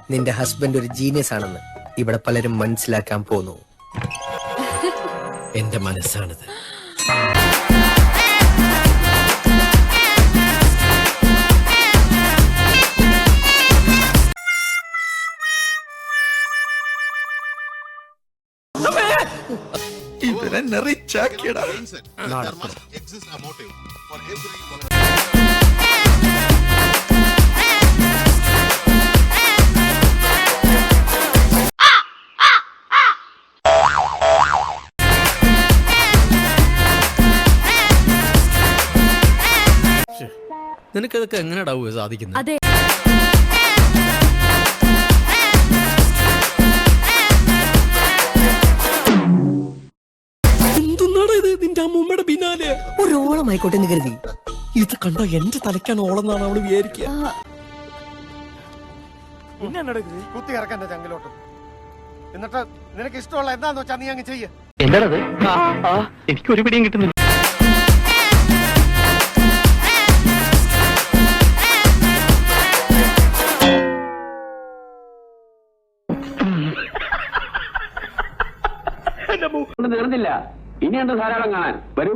നിന്റെ ഹസ്ബൻഡ് ഒരു ജീനിയസ് ആണെന്ന് ഇവിടെ പലരും മനസ്സിലാക്കാൻ പോന്നു. എന്റെ മനസ്സാണിത്. ഇവരെന്നെ റിച്ചാക്കിയടാ. നിനക്കതൊക്കെ എങ്ങനെയാ സാധിക്കുന്നത്? അതെ, നിന്റെ അമ്മൂമ്മയുടെ പിന്നാലെ ഒരോളമായിക്കോട്ടെ എന്ന് കരുതി. ഇത് കണ്ടോ എന്റെ തലയ്ക്കാണ് ഓളെന്നാണ് അവള് വിചാരിക്കുക. കുത്തി ഇറക്കാൻ ചങ്കിലോട്ട്. എന്നിട്ട് നിനക്ക് ഇഷ്ടമുള്ള എന്താന്ന് വെച്ചാ നീ അങ്ങ് ചെയ്യ. എന്താണത്? എനിക്കൊരു പിടിയും കിട്ടുന്നില്ല. തീർന്നില്ല, ഇനിയുണ്ട് ധാരാളം കാണാൻ. വരൂ.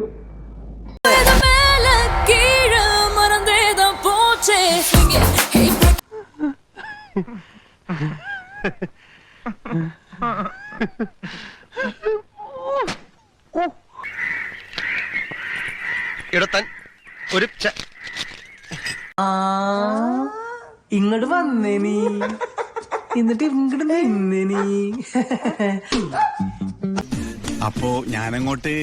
ഇടത്താൻ ഒരു ഇങ്ങോട്ട് വന്നേ നീ, എന്നിട്ട് ഇങ്ങോട്ട് നിന്നേ നീ. അപ്പോ ഞാനങ്ങോട്ട്